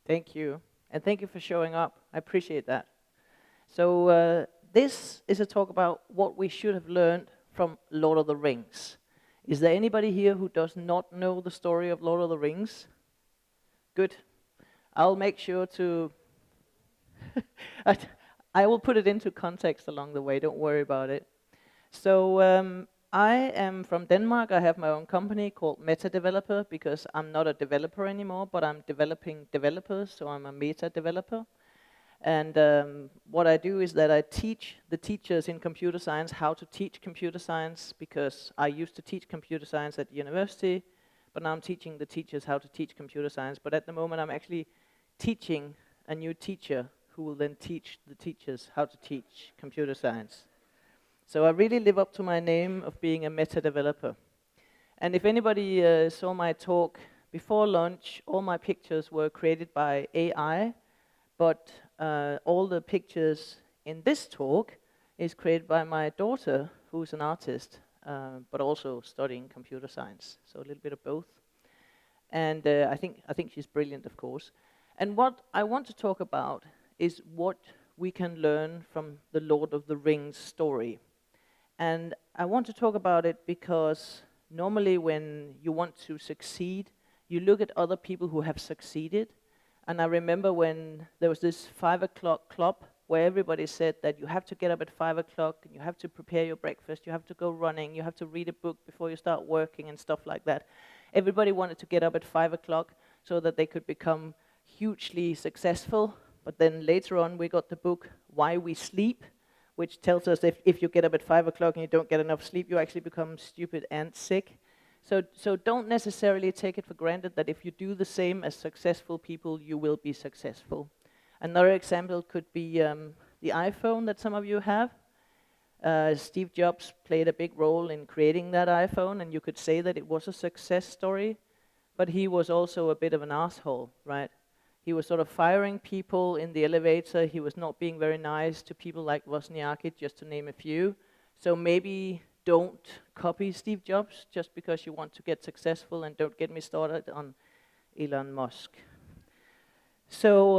Thank you. And thank you for showing up. I appreciate that. So, this is a talk about what we should have learned from Lord of the Rings. Is there anybody here who does not know the story of Lord of the Rings? Good. I'll make sure to. I I will put it into context along the way, don't worry about it. So, I am from Denmark. I have my own company called Meta Developer because I'm not a developer anymore, but I'm developing developers, so I'm a meta developer. And what I do is that I teach the teachers in computer science how to teach computer science because I used to teach computer science at university, but now I'm teaching the teachers how to teach computer science. But at the moment, I'm actually teaching a new teacher who will then teach the teachers how to teach computer science. So I really live up to my name of being a meta developer. And if anybody saw my talk before lunch, all my pictures were created by AI, but all the pictures in this talk is created by my daughter, who's an artist, but also studying computer science. So a little bit of both. And I think she's brilliant, of course. And what I want to talk about is what we can learn from the Lord of the Rings story. And I want to talk about it because normally when you want to succeed, you look at other people who have succeeded. And I remember when there was this 5 o'clock club where everybody said that you have to get up at 5 o'clock, and you have to prepare your breakfast, you have to go running, you have to read a book before you start working and stuff like that. Everybody wanted to get up at 5 o'clock so that they could become hugely successful. But then later on we got the book Why We Sleep, which tells us if you get up at 5 o'clock and you don't get enough sleep, you actually become stupid and sick. So don't necessarily take it for granted that if you do the same as successful people, you will be successful. Another example could be the iPhone that some of you have. Steve Jobs played a big role in creating that iPhone, and you could say that it was a success story, but he was also a bit of an asshole, right? He was sort of firing people in the elevator. He was not being very nice to people like Wozniacki, just to name a few. So maybe don't copy Steve Jobs just because you want to get successful, and don't get me started on Elon Musk. So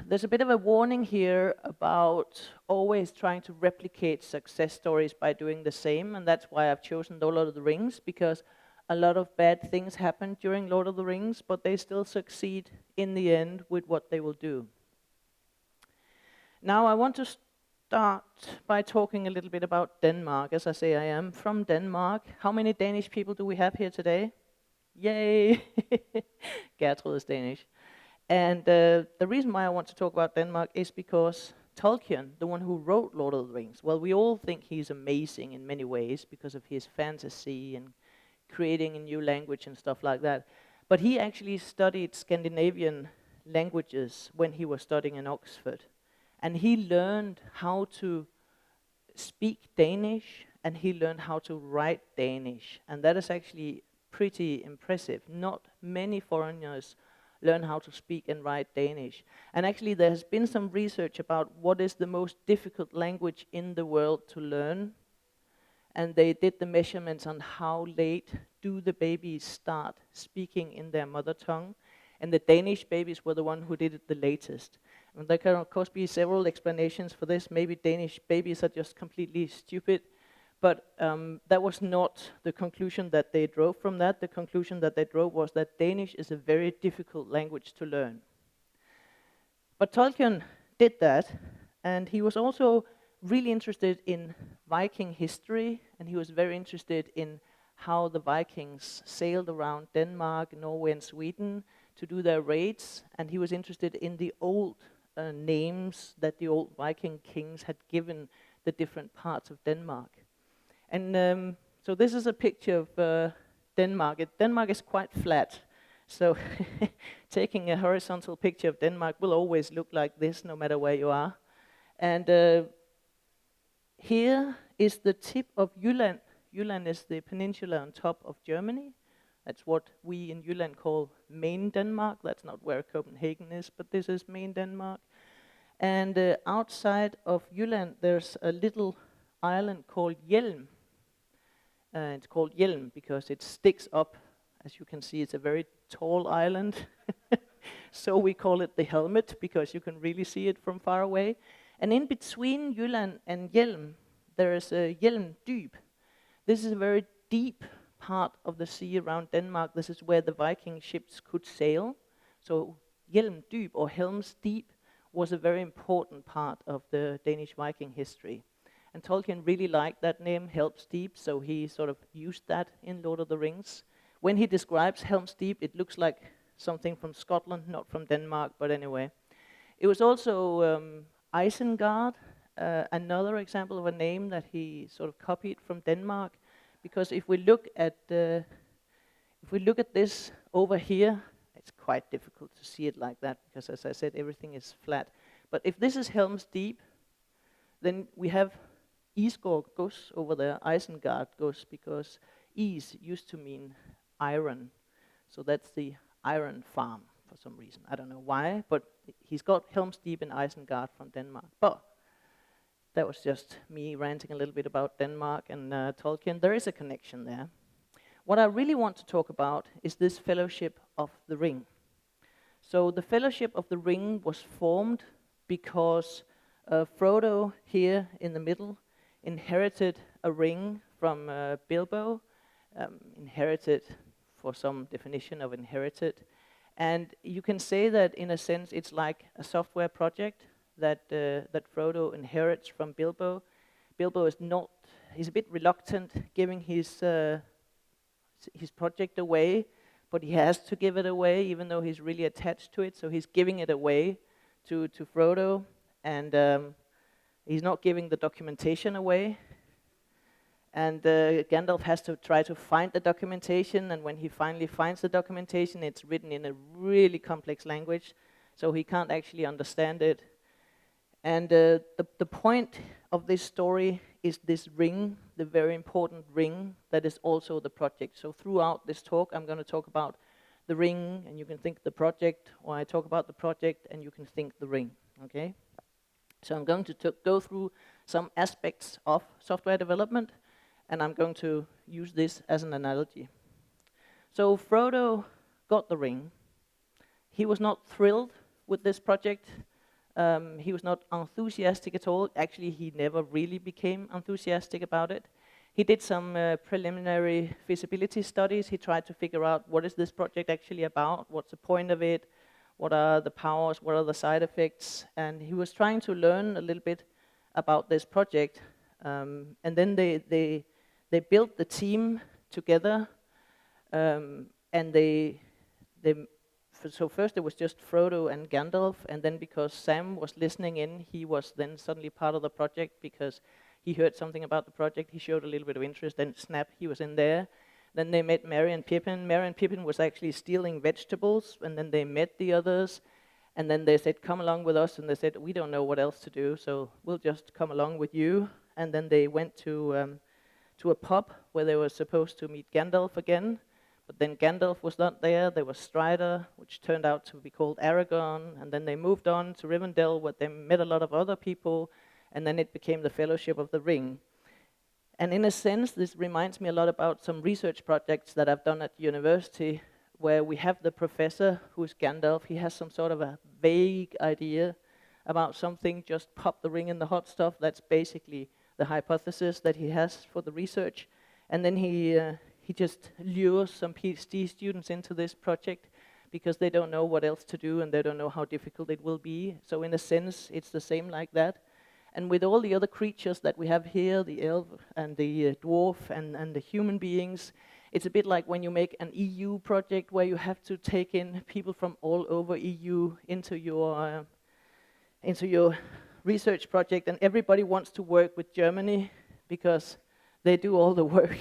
there's a bit of a warning here about always trying to replicate success stories by doing the same, and that's why I've chosen The Lord of the Rings, because a lot of bad things happen during Lord of the Rings, but they still succeed in the end with what they will do. Now I want to start by talking a little bit about Denmark. As I say, I am from Denmark. How many Danish people do we have here today? Yay! Gertrud is Danish. And the reason why I want to talk about Denmark is because Tolkien, the one who wrote Lord of the Rings, well, we all think he's amazing in many ways because of his fantasy and creating a new language and stuff like that. But he actually studied Scandinavian languages when he was studying in Oxford. And he learned how to speak Danish, and he learned how to write Danish. And that is actually pretty impressive. Not many foreigners learn how to speak and write Danish. And actually there has been some research about what is the most difficult language in the world to learn. And they did the measurements on how late do the babies start speaking in their mother tongue. And the Danish babies were the one who did it the latest. And there can of course be several explanations for this. Maybe Danish babies are just completely stupid. But that was not the conclusion that they drove from that. The conclusion that they drove was that Danish is a very difficult language to learn. But Tolkien did that, and he was also really interested in Viking history, and he was very interested in how the Vikings sailed around Denmark, Norway, and Sweden to do their raids, and he was interested in the old names that the old Viking kings had given the different parts of Denmark. And so this is a picture of Denmark. Denmark is quite flat, so taking a horizontal picture of Denmark will always look like this no matter where you are. And here is the tip of Jylland. Jylland is the peninsula on top of Germany. That's what we in Jylland call main Denmark. That's not where Copenhagen is, but this is main Denmark. And outside of Jylland, there's a little island called Hjelm. It's called Hjelm because it sticks up. As you can see, it's a very tall island. so we call it the helmet, because you can really see it from far away. And in between Jylland and Hjelm, there is a Hjelm Dyb. This is a very deep part of the sea around Denmark. This is where the Viking ships could sail. So Hjelm Dyb, or Helm's Deep, was a very important part of the Danish Viking history. And Tolkien really liked that name, Helm's Deep, so he sort of used that in Lord of the Rings. When he describes Helm's Deep, it looks like something from Scotland, not from Denmark, but anyway. It was also Isengard, another example of a name that he sort of copied from Denmark, because if we look at this over here, it's quite difficult to see it like that, because as I said, everything is flat. But if this is Helm's Deep, then we have Isgård goes over there, Isengard goes, because Is used to mean iron. So that's the iron farm for some reason. I don't know why, but he's got Helm's Deep and Isengard from Denmark. But that was just me ranting a little bit about Denmark and Tolkien. There is a connection there. What I really want to talk about is this Fellowship of the Ring. So the Fellowship of the Ring was formed because Frodo, here in the middle, inherited a ring from Bilbo, inherited for some definition of inherited. And you can say that in a sense it's like a software project that Frodo inherits from Bilbo. Bilbo he's a bit reluctant giving his project away, but he has to give it away even though he's really attached to it, so he's giving it away to Frodo, and he's not giving the documentation away. And Gandalf has to try to find the documentation, and when he finally finds the documentation, it's written in a really complex language, so he can't actually understand it. And the point of this story is this ring, the very important ring that is also the project. So throughout this talk, I'm going to talk about the ring, and you can think the project, or I talk about the project, and you can think the ring, okay? So I'm going to go through some aspects of software development, and I'm going to use this as an analogy. So Frodo got the ring. He was not thrilled with this project. He was not enthusiastic at all. Actually, he never really became enthusiastic about it. He did some preliminary feasibility studies. He tried to figure out, what is this project actually about? What's the point of it? What are the powers? What are the side effects? And he was trying to learn a little bit about this project. And then they built the team together, and so first it was just Frodo and Gandalf, and then because Sam was listening in, he was then suddenly part of the project because he heard something about the project. He showed a little bit of interest, and snap, he was in there. Then they met Merry and Pippin. Merry and Pippin was actually stealing vegetables, and then they met the others, and then they said, come along with us, and they said, we don't know what else to do, so we'll just come along with you. And then they went to a pub where they were supposed to meet Gandalf again, but then Gandalf was not there. There was Strider, which turned out to be called Aragorn, and then they moved on to Rivendell, where they met a lot of other people, and then it became the Fellowship of the Ring. And in a sense, this reminds me a lot about some research projects that I've done at university, where we have the professor, who's Gandalf. He has some sort of a vague idea about something, just pop the ring in the hot stuff. That's basically the hypothesis that he has for the research. And then he just lures some PhD students into this project because they don't know what else to do and they don't know how difficult it will be. So in a sense, it's the same like that. And with all the other creatures that we have here, the elf and the dwarf and the human beings, it's a bit like when you make an EU project where you have to take in people from all over EU into your research project, and everybody wants to work with Germany because they do all the work.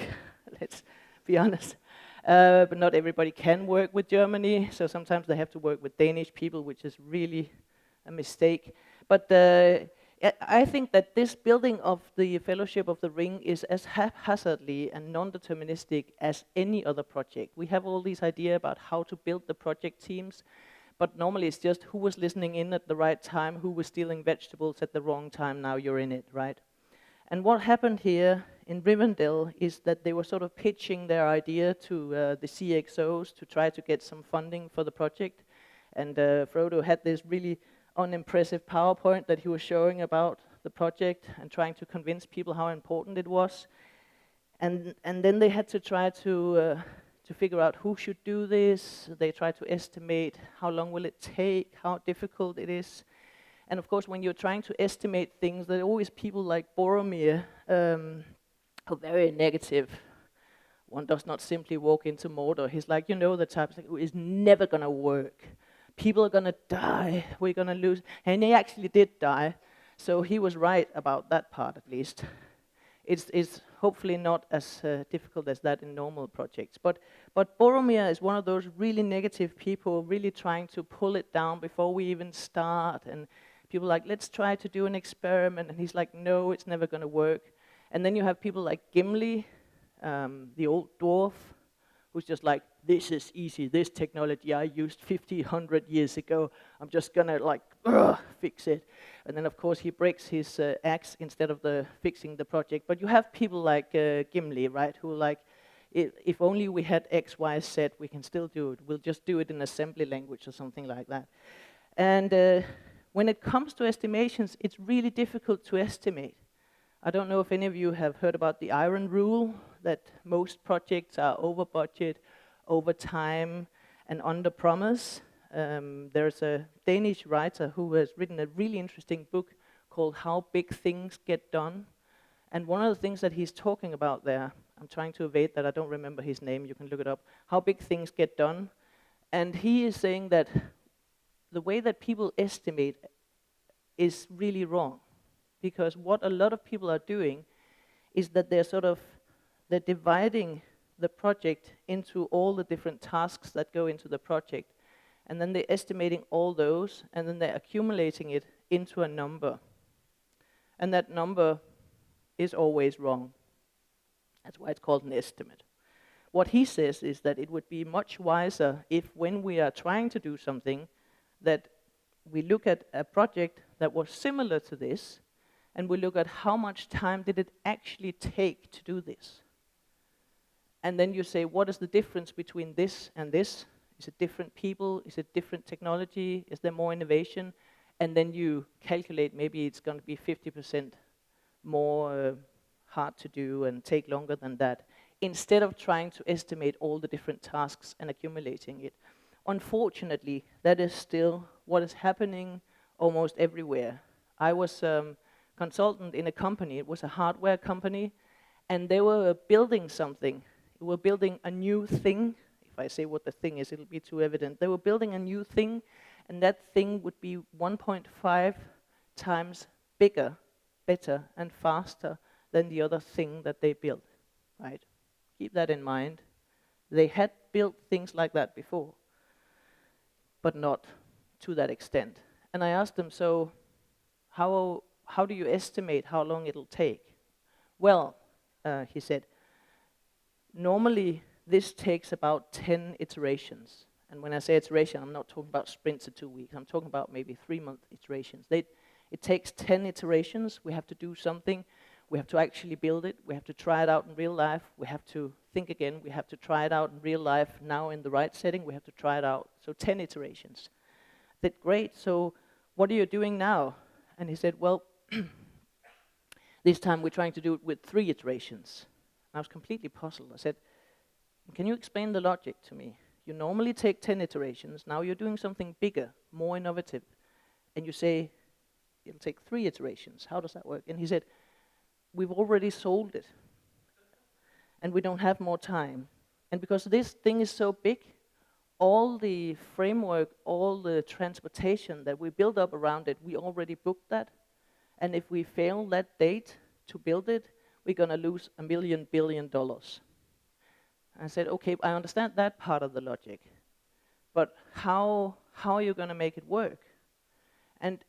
Let's be honest. But not everybody can work with Germany, so sometimes they have to work with Danish people, which is really a mistake. But I think that this building of the Fellowship of the Ring is as haphazardly and non-deterministic as any other project. We have all these ideas about how to build the project teams, but normally it's just who was listening in at the right time, who was stealing vegetables at the wrong time, now you're in it, right? And what happened here in Rivendell is that they were sort of pitching their idea to the CXOs to try to get some funding for the project. And Frodo had this really unimpressive PowerPoint that he was showing about the project and trying to convince people how important it was. And then they had to try to figure out who should do this. They tried to estimate how long will it take, how difficult it is. And of course, when you're trying to estimate things, there are always people like Boromir who are very negative. One does not simply walk into Mordor. He's like, you know, the type of thing, it's never going to work. People are going to die. We're going to lose. And he actually did die. So he was right about that part, at least. It's hopefully not as difficult as that in normal projects. But Boromir is one of those really negative people, really trying to pull it down before we even start. And people are like, let's try to do an experiment. And he's like, no, it's never going to work. And then you have people like Gimli, the old dwarf, who's just like, this is easy. This technology I used 50, 100 years ago. I'm just going to like fix it. And then, of course, he breaks his axe instead of fixing the project. But you have people like Gimli, right, who are like, if only we had X, Y, Z, we can still do it. We'll just do it in assembly language or something like that. And when it comes to estimations, it's really difficult to estimate. I don't know if any of you have heard about the iron rule, that most projects are over budget, over time, and under promise. There's a Danish writer who has written a really interesting book called How Big Things Get Done. And one of the things that he's talking about there, I'm trying to evade that, I don't remember his name, you can look it up, How Big Things Get Done. And he is saying that the way that people estimate is really wrong. Because what a lot of people are doing is that they're dividing the project into all the different tasks that go into the project. And then they're estimating all those, and then they're accumulating it into a number. And that number is always wrong. That's why it's called an estimate. What he says is that it would be much wiser if, when we are trying to do something, that we look at a project that was similar to this, and we look at how much time did it actually take to do this. And then you say, what is the difference between this and this? Is it different people? Is it different technology? Is there more innovation? And then you calculate maybe it's going to be 50% more hard to do and take longer than that, instead of trying to estimate all the different tasks and accumulating it. Unfortunately, that is still what is happening almost everywhere. I was consultant in a company. It was a hardware company, and they were building something. They were building a new thing. If I say what the thing is, it'll be too evident. They were building a new thing, and that thing would be 1.5 times bigger, better, and faster than the other thing that they built, right? Keep that in mind. They had built things like that before, but not to that extent. And I asked them, so how do you estimate how long it'll take? Well, he said, normally this takes about 10 iterations. And when I say iteration, I'm not talking about sprints of 2 weeks. I'm talking about maybe 3-month iterations. It takes 10 iterations. We have to do something. We have to actually build it. We have to try it out in real life. We have to think again. We have to try it out in real life now in the right setting. We have to try it out. So 10 iterations. I said, great. So what are you doing now? And he said, well, this time we're trying to do it with 3 iterations. I was completely puzzled. I said, can you explain the logic to me? You normally take 10 iterations. Now you're doing something bigger, more innovative. And you say, it'll take 3 iterations. How does that work? And he said, we've already sold it. And we don't have more time. And because this thing is so big, all the framework, all the transportation that we build up around it, we already booked that. And if we fail that date to build it, we're going to lose $1 billion. I said, okay, I understand that part of the logic. But how are you going to make it work? And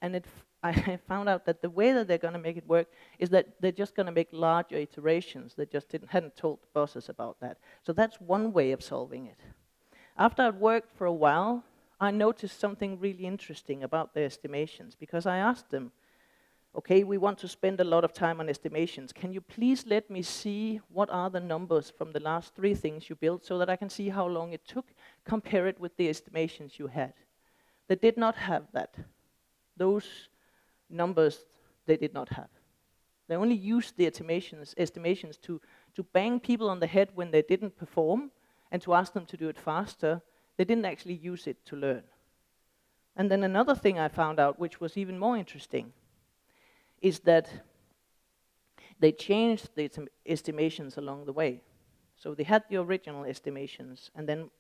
I found out that the way that they're going to make it work is that they're just going to make larger iterations. They just hadn't told the bosses about that. So that's one way of solving it. After I'd worked for a while, I noticed something really interesting about the estimations, because I asked them, okay, we want to spend a lot of time on estimations. Can you please let me see what are the numbers from the last 3 things you built so that I can see how long it took, compare it with the estimations you had? They did not have that. Those numbers they did not have. They only used the estimations to bang people on the head when they didn't perform and to ask them to do it faster. They didn't actually use it to learn. And then another thing I found out, which was even more interesting, is that they changed the estimations along the way. So they had the original estimations, and then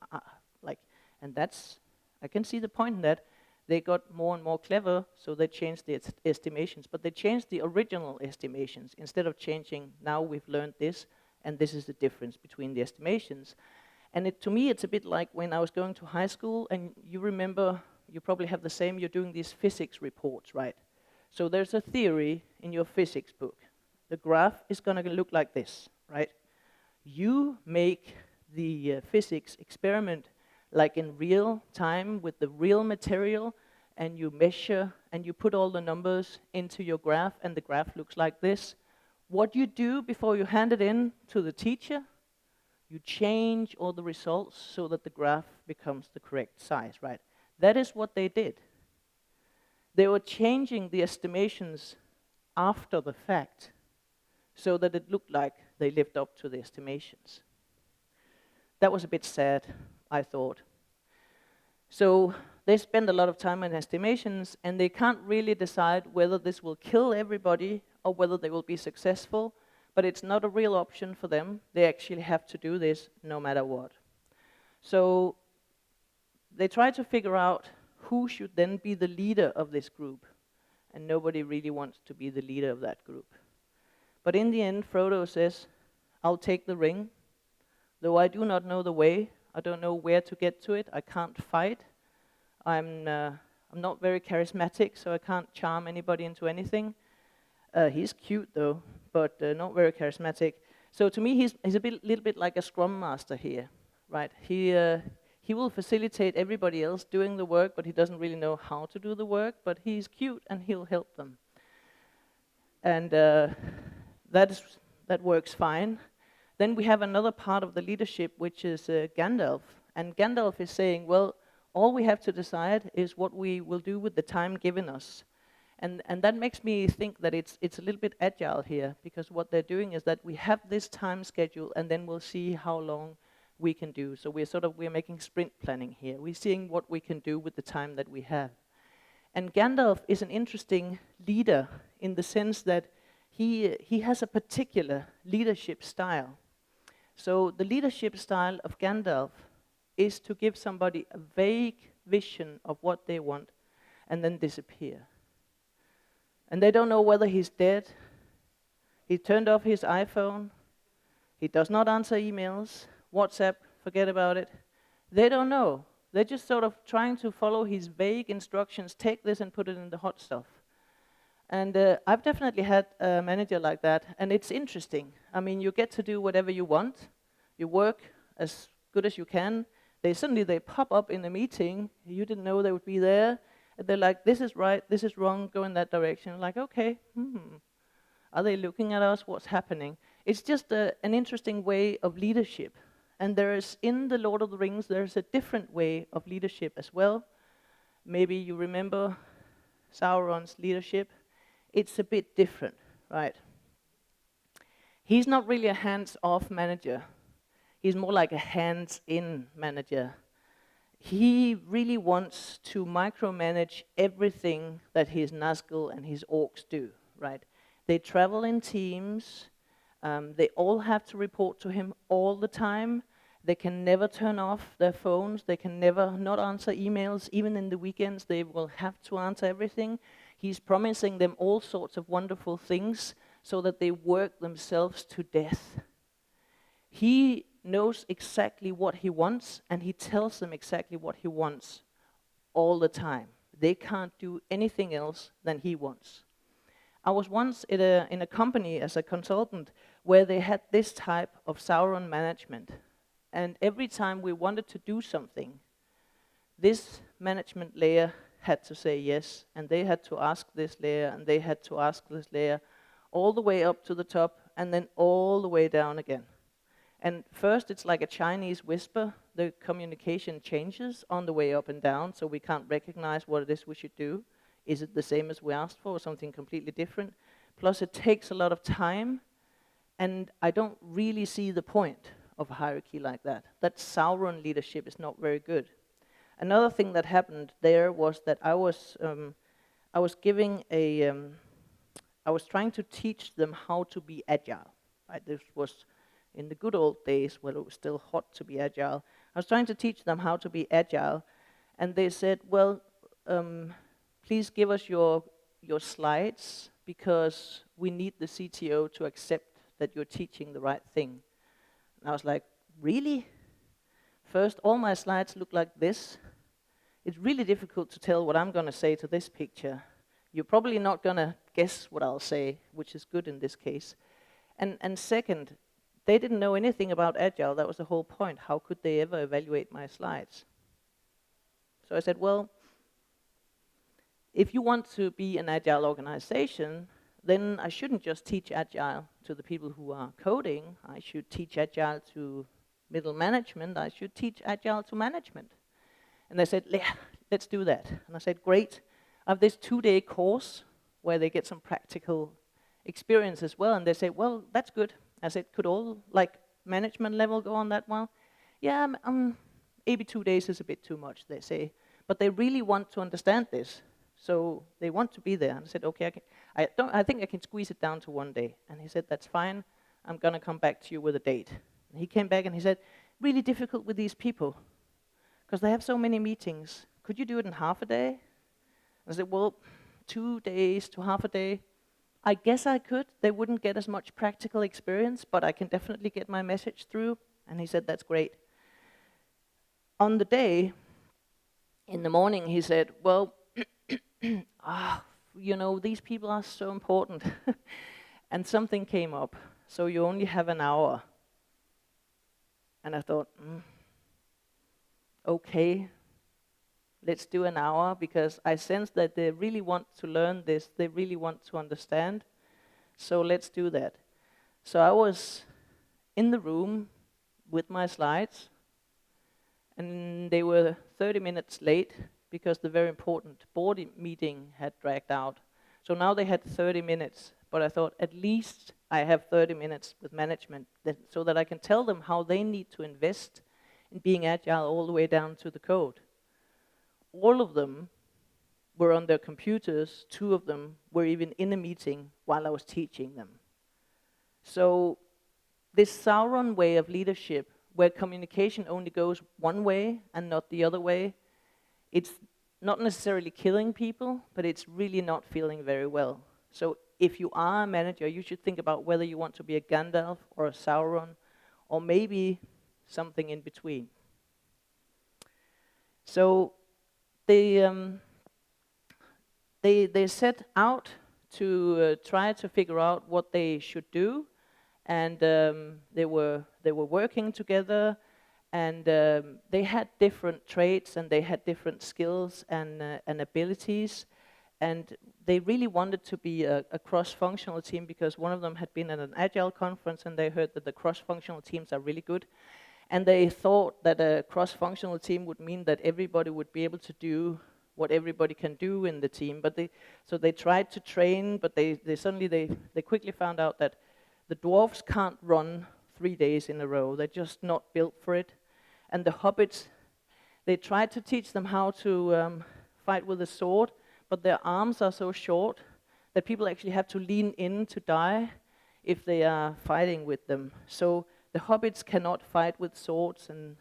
and that's, I can see the point in that. They got more and more clever, so they changed the estimations, but they changed the original estimations instead of changing, now we've learned this, and this is the difference between the estimations. And to me, it's a bit like when I was going to high school, and you remember, you probably have the same, you're doing these physics reports, right? So there's a theory in your physics book. The graph is going to look like this, right? You make the physics experiment like in real time with the real material, and you measure and you put all the numbers into your graph, and the graph looks like this. What you do before you hand it in to the teacher, you change all the results so that the graph becomes the correct size, right? That is what they did. They were changing the estimations after the fact so that it looked like they lived up to the estimations. That was a bit sad, I thought. So they spend a lot of time on estimations, and they can't really decide whether this will kill everybody or whether they will be successful, but it's not a real option for them. They actually have to do this no matter what. So they try to figure out who should then be the leader of this group, and nobody really wants to be the leader of that group. But in the end, Frodo says, I'll take the ring, though I do not know the way. I don't know where to get to it. I can't fight. I'm not very charismatic, so I can't charm anybody into anything. He's cute though, but not very charismatic. So to me, he's a little bit like a scrum master here, right? He will facilitate everybody else doing the work, but he doesn't really know how to do the work. But he's cute, and he'll help them. And that works fine. Then we have another part of the leadership, which is Gandalf. And Gandalf is saying, well, all we have to decide is what we will do with the time given us. And that makes me think that it's a little bit agile here, because what they're doing is that we have this time schedule, and then we'll see how long we can do. So we're making sprint planning here. We're seeing what we can do with the time that we have. And Gandalf is an interesting leader in the sense that he has a particular leadership style. So the leadership style of Gandalf is to give somebody a vague vision of what they want and then disappear. And they don't know whether he's dead. He turned off his iPhone. He does not answer emails. WhatsApp, forget about it. They don't know. They're just sort of trying to follow his vague instructions, take this and put it in the hot stuff. And I've definitely had a manager like that, and it's interesting. I mean, you get to do whatever you want. You work as good as you can. Suddenly they pop up in a meeting. You didn't know they would be there. And they're like, this is right, this is wrong, go in that direction. Like, okay, are they looking at us? What's happening? It's just an interesting way of leadership. And there is, in the Lord of the Rings, there's a different way of leadership as well. Maybe you remember Sauron's leadership. It's a bit different, right? He's not really a hands-off manager. He's more like a hands-in manager. He really wants to micromanage everything that his Nazgul and his orcs do, right? They travel in teams. They all have to report to him all the time. They can never turn off their phones. They can never not answer emails. Even in the weekends, they will have to answer everything. He's promising them all sorts of wonderful things so that they work themselves to death. He knows exactly what he wants, and he tells them exactly what he wants all the time. They can't do anything else than he wants. I was once in a company as a consultant where they had this type of Sauron management. And every time we wanted to do something, this management layer had to say yes, and they had to ask this layer, and they had to ask this layer, all the way up to the top, and then all the way down again. And first, it's like a Chinese whisper. The communication changes on the way up and down, so we can't recognize what it is we should do. Is it the same as we asked for, or something completely different? Plus, it takes a lot of time, and I don't really see the point of a hierarchy like that. That Sauron leadership is not very good. Another thing that happened there was that I was trying to teach them how to be agile. Right? This was in the good old days when it was still hot to be agile. I was trying to teach them how to be agile, and they said, well, please give us your slides, because we need the CTO to accept that you're teaching the right thing. And I was like, really? First, all my slides look like this. It's really difficult to tell what I'm going to say to this picture. You're probably not going to guess what I'll say, which is good in this case. And second, they didn't know anything about Agile. That was the whole point. How could they ever evaluate my slides? So I said, well, if you want to be an Agile organization, then I shouldn't just teach Agile to the people who are coding. I should teach Agile to middle management. I should teach Agile to management. And they said, yeah, let's do that. And I said, great. I have this 2-day course where they get some practical experience as well. And they say, well, that's good. I said, could all management level go on that one? Yeah, maybe 2 days is a bit too much, they say. But they really want to understand this. So they want to be there. And I said, okay, I think I can squeeze it down to 1 day. And he said, that's fine. I'm going to come back to you with a date. And he came back and he said, really difficult with these people, because they have so many meetings. Could you do it in half a day? I said, well, 2 days to half a day. I guess I could. They wouldn't get as much practical experience, but I can definitely get my message through. And he said, that's great. On the day, in the morning, he said, well, these people are so important. And something came up. So you only have an hour. And I thought, okay, let's do an hour, because I sense that they really want to learn this. They really want to understand. So let's do that. So I was in the room with my slides, and they were 30 minutes late because the very important board meeting had dragged out. So now they had 30 minutes, but I thought at least I have 30 minutes with management so that I can tell them how they need to invest in being agile all the way down to the code. All of them were on their computers. 2 of them were even in a meeting while I was teaching them. So this Sauron way of leadership, where communication only goes one way and not the other way, it's not necessarily killing people, but it's really not feeling very well. So if you are a manager, you should think about whether you want to be a Gandalf or a Sauron, or maybe something in between. So they set out to try to figure out what they should do, and they were working together, and they had different traits, and they had different skills and abilities, and they really wanted to be a cross-functional team, because one of them had been at an Agile conference, and they heard that the cross-functional teams are really good. And they thought that a cross-functional team would mean that everybody would be able to do what everybody can do in the team. But they tried to train, but they quickly found out that the dwarves can't run 3 days in a row. They're just not built for it. And the hobbits, they tried to teach them how to fight with a sword, but their arms are so short that people actually have to lean in to die if they are fighting with them. So the hobbits cannot fight with swords, and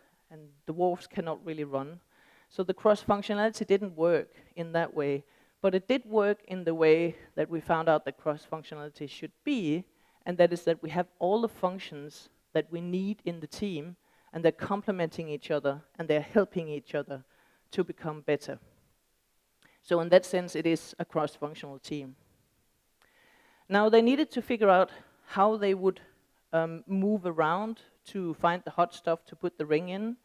dwarves cannot really run. So the cross-functionality didn't work in that way, but it did work in the way that we found out that cross-functionality should be, and that is that we have all the functions that we need in the team, and they're complementing each other, and they're helping each other to become better. So in that sense, it is a cross-functional team. Now they needed to figure out how they would move around to find the hot stuff to put the ring in.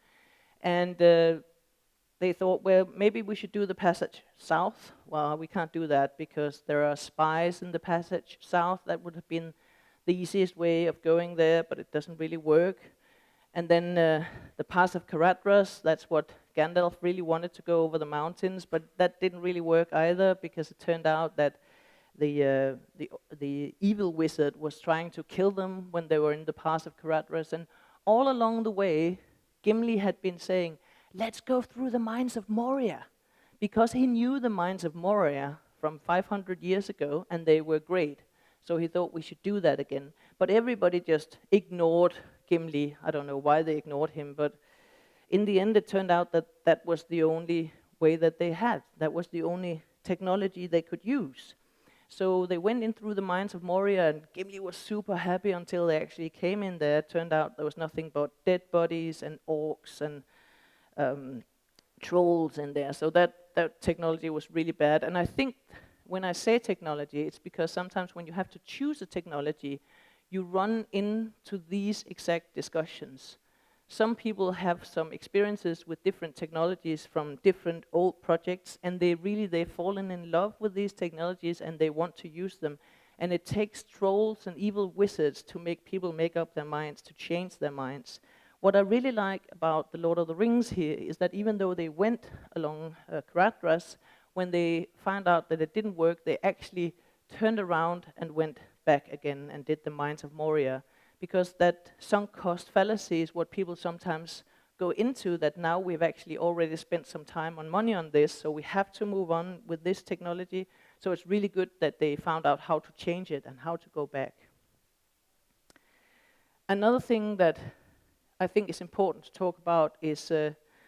And they thought, well, maybe we should do the passage south. Well, we can't do that because there are spies in the passage south. That would have been the easiest way of going there, but it doesn't really work. And then the Pass of Caradhras, that's what Gandalf really wanted to go over the mountains, but that didn't really work either, because it turned out that the evil wizard was trying to kill them when they were in the Pass of Caradhras. And all along the way, Gimli had been saying, let's go through the mines of Moria, because he knew the mines of Moria from 500 years ago, and they were great. So he thought we should do that again. But everybody just ignored Gimli. I don't know why they ignored him, but in the end it turned out that that was the only way that they had. That was the only technology they could use. So they went in through the mines of Moria, and Gimli was super happy until they actually came in there. It turned out there was nothing but dead bodies and orcs and trolls in there. So that technology was really bad. And I think when I say technology, it's because sometimes when you have to choose a technology, you run into these exact discussions. Some people have some experiences with different technologies from different old projects, and they've fallen in love with these technologies and they want to use them. And it takes trolls and evil wizards to make people make up their minds, to change their minds. What I really like about the Lord of the Rings here is that even though they went along Caradhras, when they found out that it didn't work, they actually turned around and went back again and did the Mines of Moria. Because that sunk cost fallacy is what people sometimes go into, that now we've actually already spent some time and money on this, so we have to move on with this technology. So it's really good that they found out how to change it and how to go back. Another thing that I think is important to talk about is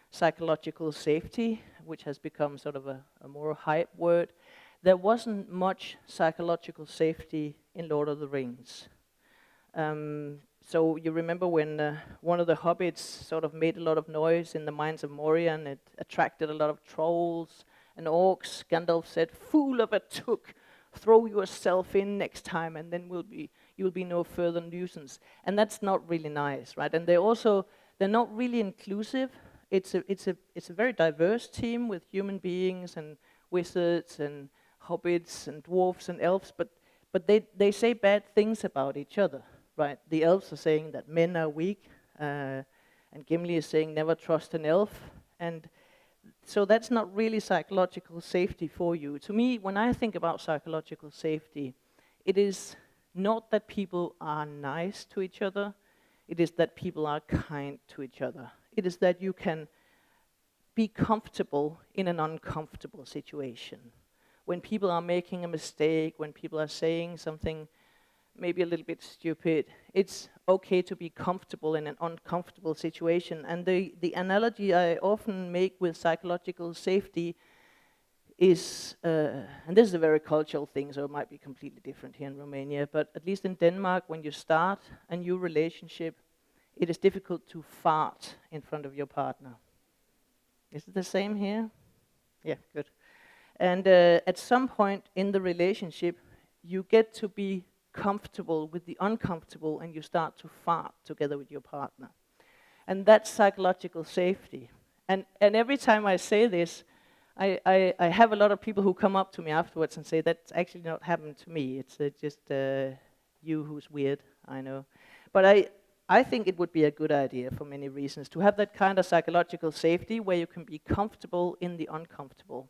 psychological safety, which has become sort of a more hype word. There wasn't much psychological safety in Lord of the Rings. So you remember when one of the hobbits sort of made a lot of noise in the Mines of Moria, and it attracted a lot of trolls and orcs. Gandalf said, "Fool of a took, throw yourself in next time, and then you'll be no further nuisance." And that's not really nice, right? And they're not really inclusive. It's a very diverse team with human beings and wizards and hobbits and dwarves and elves, but they say bad things about each other, right? The elves are saying that men are weak, and Gimli is saying never trust an elf, and so that's not really psychological safety for you. To me, when I think about psychological safety, it is not that people are nice to each other, it is that people are kind to each other. It is that you can be comfortable in an uncomfortable situation. When people are making a mistake, when people are saying something maybe a little bit stupid, it's okay to be comfortable in an uncomfortable situation. And the analogy I often make with psychological safety is, and this is a very cultural thing, so it might be completely different here in Romania, but at least in Denmark, when you start a new relationship, it is difficult to fart in front of your partner. Is it the same here? Yeah, good. And at some point in the relationship, you get to be comfortable with the uncomfortable, and you start to fart together with your partner. And that's psychological safety. And every time I say this, I have a lot of people who come up to me afterwards and say, that's actually not happened to me. It's just you who's weird, I know. But I think it would be a good idea for many reasons to have that kind of psychological safety where you can be comfortable in the uncomfortable.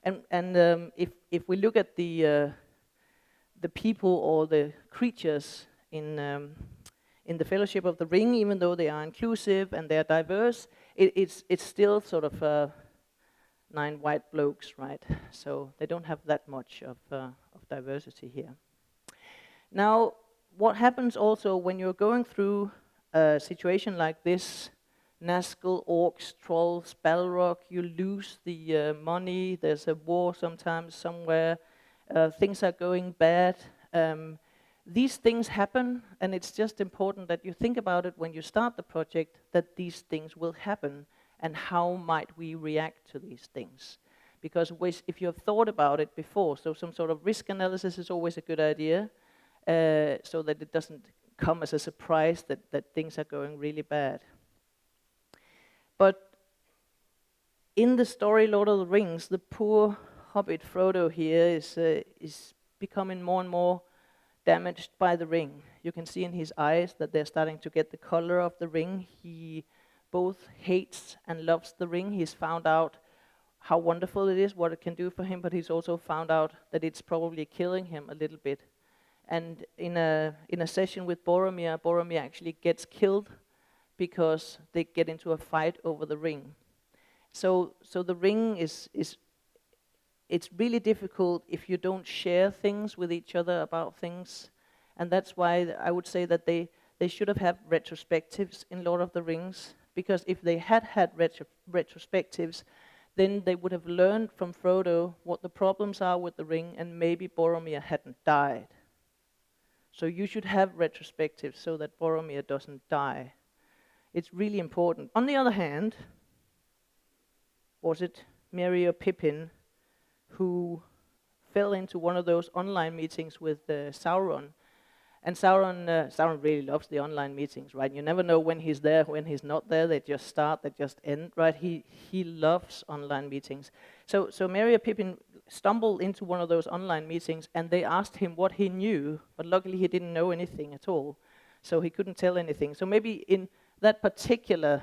And if we look at the people or the creatures in the Fellowship of the Ring, even though they are inclusive and they are diverse, it's still sort of 9 white blokes, right? So they don't have that much of diversity here. Now, what happens also when you're going through a situation like this, Nazgul, orcs, trolls, Balrog, you lose the money, there's a war sometimes somewhere, things are going bad. These things happen, and it's just important that you think about it when you start the project, that these things will happen, and how might we react to these things. Because if you have thought about it before, so some sort of risk analysis is always a good idea, so that it doesn't come as a surprise that things are going really bad. But in the story Lord of the Rings, the poor hobbit Frodo here is becoming more and more damaged by the ring. You can see in his eyes that they're starting to get the color of the ring. He both hates and loves the ring. He's found out how wonderful it is, what it can do for him, but he's also found out that it's probably killing him a little bit. And in a session with Boromir, Boromir actually gets killed because they get into a fight over the ring. So the ring it's really difficult if you don't share things with each other about things. And that's why I would say that they should have had retrospectives in Lord of the Rings, because if they had retrospectives, then they would have learned from Frodo what the problems are with the ring, and maybe Boromir hadn't died. So you should have retrospectives so that Boromir doesn't die. It's really important. On the other hand, was it Merry or Pippin who fell into one of those online meetings with Sauron? And Sauron really loves the online meetings, right? You never know when he's there, when he's not there. They just start, they just end, right? He loves online meetings. So Merry or Pippin stumbled into one of those online meetings, and they asked him what he knew, but luckily he didn't know anything at all, so he couldn't tell anything. So maybe in that particular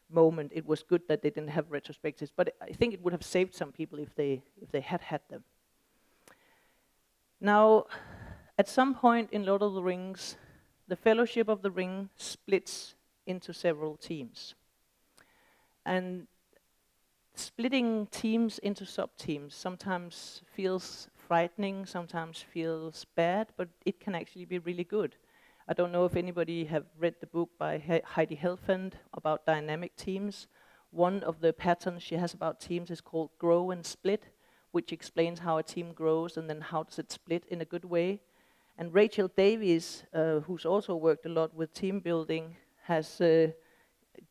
moment, it was good that they didn't have retrospectives, but I think it would have saved some people if they had them. Now, at some point in Lord of the Rings, the Fellowship of the Ring splits into several teams. And splitting teams into sub-teams sometimes feels frightening, sometimes feels bad, but it can actually be really good. I don't know if anybody have read the book by Heidi Helfand about dynamic teams. One of the patterns she has about teams is called grow and split, which explains how a team grows and then how does it split in a good way. And Rachel Davies, who's also worked a lot with team building, has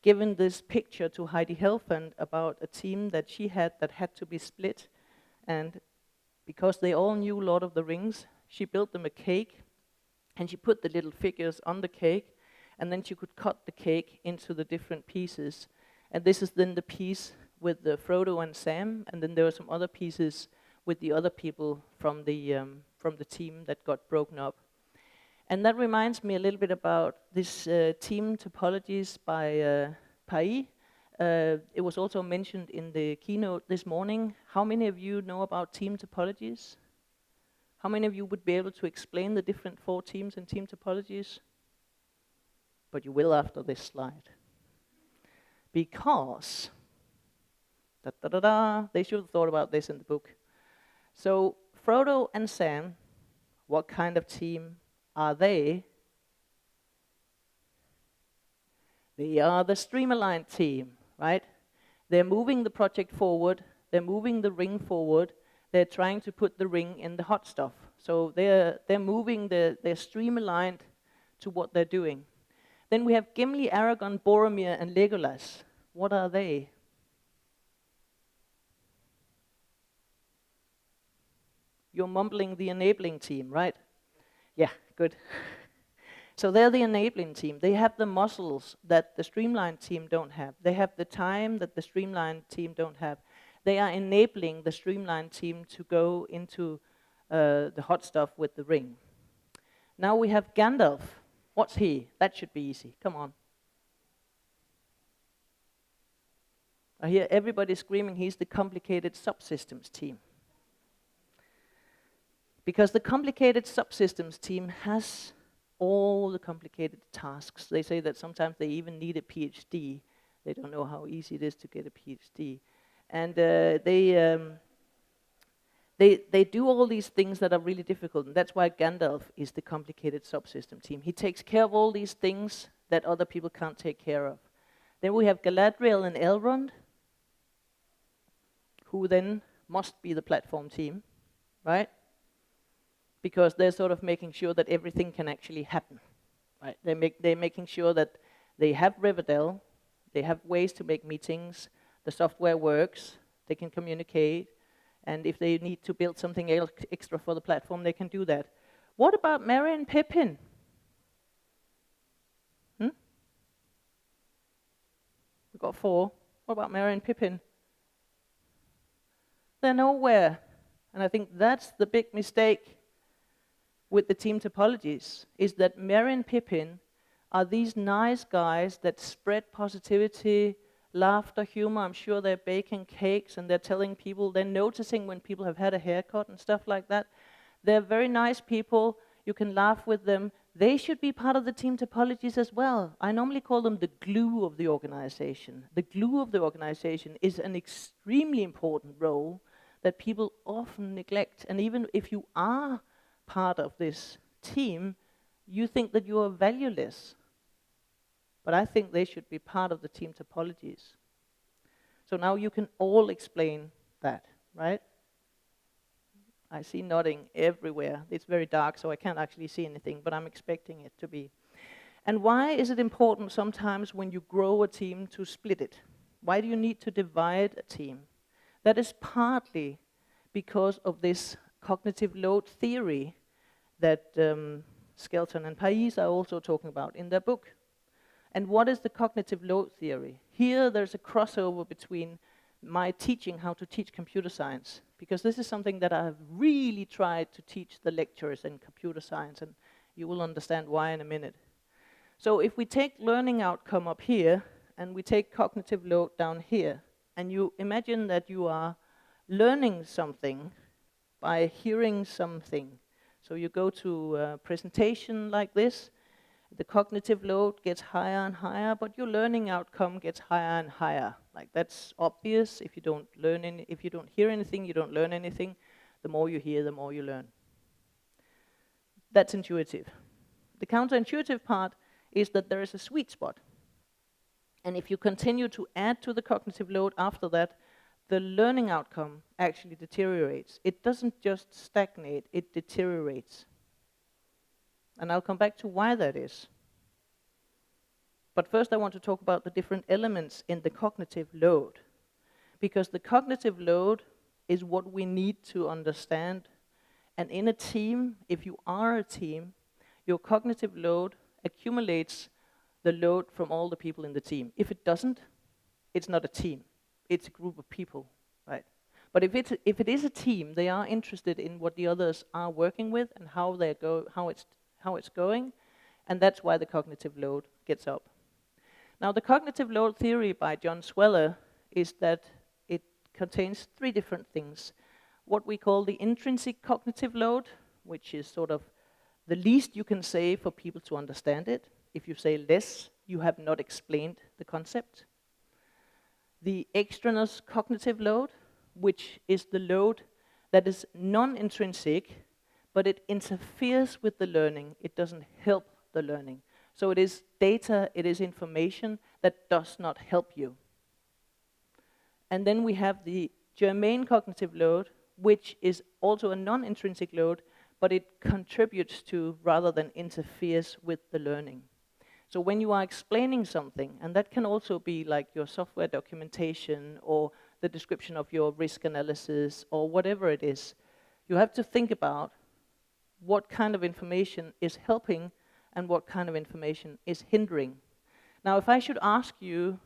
given this picture to Heidi Helfand about a team that she had that had to be split. And because they all knew Lord of the Rings, she built them a cake, and she put the little figures on the cake, and then she could cut the cake into the different pieces. And this is then the piece with the Frodo and Sam, and then there were some other pieces with the other people from the team that got broken up. And that reminds me a little bit about this team topologies by Pai. It was also mentioned in the keynote this morning. How many of you know about team topologies? How many of you would be able to explain the different 4 teams and team topologies? But you will after this slide. Because, they should have thought about this in the book. So, Frodo and Sam, what kind of team are they? They are the stream-aligned team, right? They're moving the project forward, they're moving the ring forward, they're trying to put the ring in the hot stuff. So they're moving, they're stream-aligned to what they're doing. Then we have Gimli, Aragorn, Boromir, and Legolas. What are they? You're mumbling the enabling team, right? Yeah, good. So they're the enabling team. They have the muscles that the streamlined team don't have. They have the time that the streamlined team don't have. They are enabling the streamlined team to go into the hot stuff with the ring. Now we have Gandalf. What's he? That should be easy. Come on. I hear everybody screaming he's the complicated subsystems team. Because the complicated subsystems team has all the complicated tasks. They say that sometimes they even need a PhD. They don't know how easy it is to get a PhD. And they do all these things that are really difficult, and that's why Gandalf is the complicated subsystem team. He takes care of all these things that other people can't take care of. Then we have Galadriel and Elrond, who then must be the platform team, right? Because they're sort of making sure that everything can actually happen, right? They're making sure that they have Riverdale, they have ways to make meetings, the software works, they can communicate, and if they need to build something extra for the platform, they can do that. What about Merry and Pippin? We got 4. What about Merry and Pippin? They're nowhere. And I think that's the big mistake. with the team topologies is that Merry and Pippin are these nice guys that spread positivity, laughter, humor. I'm sure they're baking cakes and they're telling people, they're noticing when people have had a haircut and stuff like that. They're very nice people. You can laugh with them. They should be part of the team topologies as well. I normally call them the glue of the organization. The glue of the organization is an extremely important role that people often neglect. And even if you are part of this team, you think that you are valueless. But I think they should be part of the team topologies. So now you can all explain that, right? I see nodding everywhere. It's very dark, so I can't actually see anything, but I'm expecting it to be. And why is it important sometimes when you grow a team to split it? Why do you need to divide a team? That is partly because of this cognitive load theory that Skelton and Pais are also talking about in their book. And what is the cognitive load theory? Here there's a crossover between my teaching how to teach computer science, because this is something that I have really tried to teach the lecturers in computer science, and you will understand why in a minute. So if we take learning outcome up here, and we take cognitive load down here, and you imagine that you are learning something by hearing something. So you go to a presentation like this, the cognitive load gets higher and higher, but your learning outcome gets higher and higher. Like, that's obvious. If you don't if you don't hear anything, you don't learn anything. The more you hear, the more you learn. That's intuitive. The counterintuitive part is that there is a sweet spot. And if you continue to add to the cognitive load after that, the learning outcome actually deteriorates. It doesn't just stagnate, it deteriorates. And I'll come back to why that is. But first I want to talk about the different elements in the cognitive load. Because the cognitive load is what we need to understand. And in a team, if you are a team, your cognitive load accumulates the load from all the people in the team. If it doesn't, it's not a team. It's a group of people, right? But if it is a team, they are interested in what the others are working with and how it's going, and that's why the cognitive load gets up. Now, the cognitive load theory by John Sweller is that it contains three different things. What we call the intrinsic cognitive load, which is sort of the least you can say for people to understand it. If you say less, you have not explained the concept. The extraneous cognitive load, which is the load that is non-intrinsic, but it interferes with the learning. It doesn't help the learning. So it is data, it is information that does not help you. And then we have the germane cognitive load, which is also a non-intrinsic load, but it contributes to rather than interferes with the learning. So when you are explaining something, and that can also be like your software documentation or the description of your risk analysis or whatever it is, you have to think about what kind of information is helping and what kind of information is hindering. Now, if I should ask you,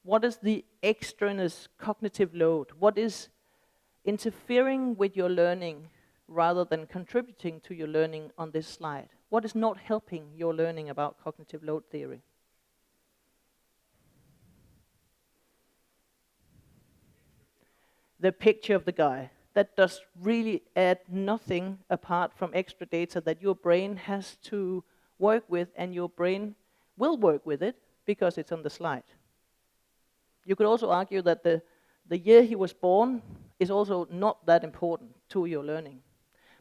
what is the extraneous cognitive load? What is interfering with your learning rather than contributing to your learning on this slide? What is not helping your learning about cognitive load theory? The picture of the guy. That does really add nothing apart from extra data that your brain has to work with, and your brain will work with it because it's on the slide. You could also argue that the year he was born is also not that important to your learning.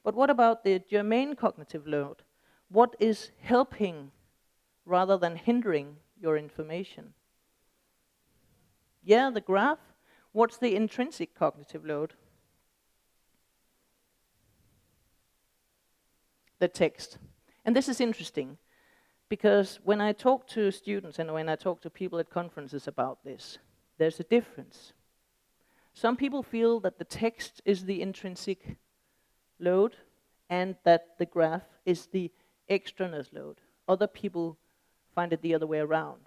But what about the germane cognitive load? What is helping rather than hindering your information? Yeah, the graph. What's the intrinsic cognitive load? The text. And this is interesting, because when I talk to students and when I talk to people at conferences about this, there's a difference. Some people feel that the text is the intrinsic load and that the graph is the extraneous load. Other people find it the other way around.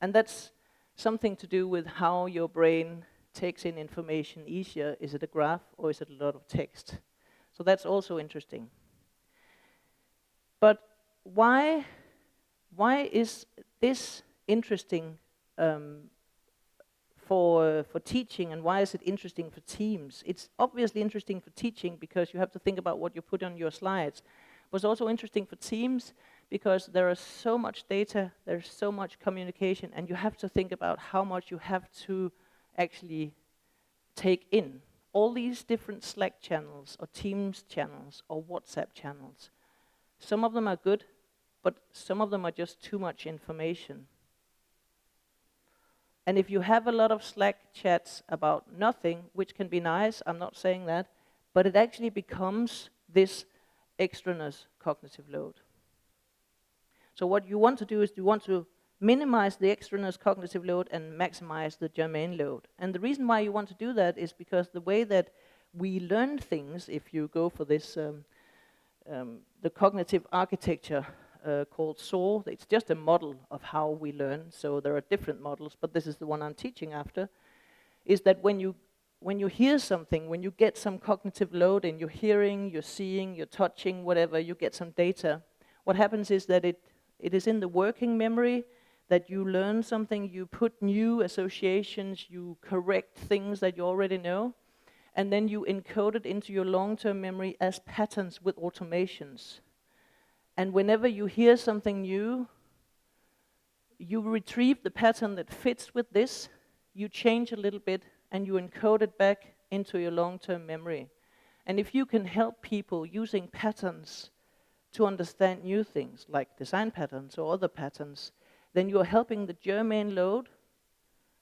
And that's something to do with how your brain takes in information easier. Is it a graph or is it a lot of text? So that's also interesting. But why is this interesting for teaching, and why is it interesting for teams? It's obviously interesting for teaching because you have to think about what you put on your slides. But it's also interesting for teams because there is so much data, there's so much communication, and you have to think about how much you have to actually take in. All these different Slack channels or Teams channels or WhatsApp channels. Some of them are good, but some of them are just too much information. And if you have a lot of Slack chats about nothing, which can be nice, I'm not saying that, but it actually becomes this extraneous cognitive load. So what you want to do is you want to minimize the extraneous cognitive load and maximize the germane load. And the reason why you want to do that is because the way that we learn things, if you go for this, the cognitive architecture called SAW, it's just a model of how we learn, so there are different models, but this is the one I'm teaching after, is that when you hear something, when you get some cognitive load in your hearing, you're seeing, you're touching, whatever, you get some data, what happens is that it is in the working memory that you learn something, you put new associations, you correct things that you already know, and then you encode it into your long-term memory as patterns with automations. And whenever you hear something new, you retrieve the pattern that fits with this, you change a little bit, and you encode it back into your long-term memory. And if you can help people using patterns to understand new things, like design patterns or other patterns, then you are helping the germane load,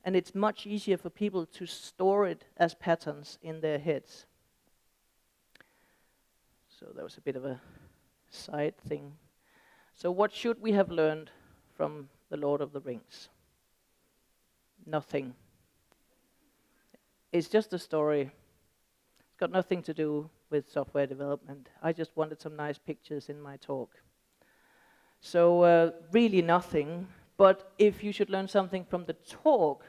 and it's much easier for people to store it as patterns in their heads. So that was a bit of a side thing. So what should we have learned from The Lord of the Rings? Nothing. It's just a story. It's got nothing to do with software development. I just wanted some nice pictures in my talk. So really nothing, but if you should learn something from the talk,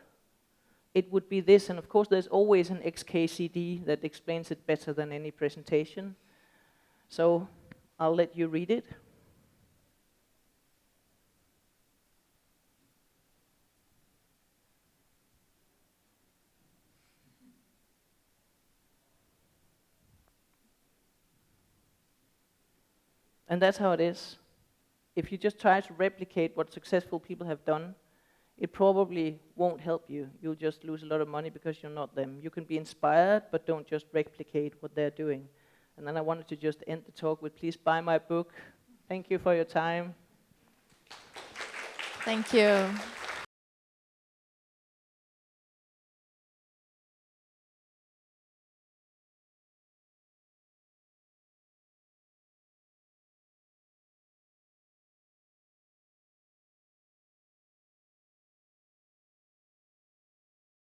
it would be this, and of course there's always an XKCD that explains it better than any presentation. So I'll let you read it. And that's how it is. If you just try to replicate what successful people have done, it probably won't help you. You'll just lose a lot of money because you're not them. You can be inspired, but don't just replicate what they're doing. And then I wanted to just end the talk with, please buy my book. Thank you for your time. Thank you.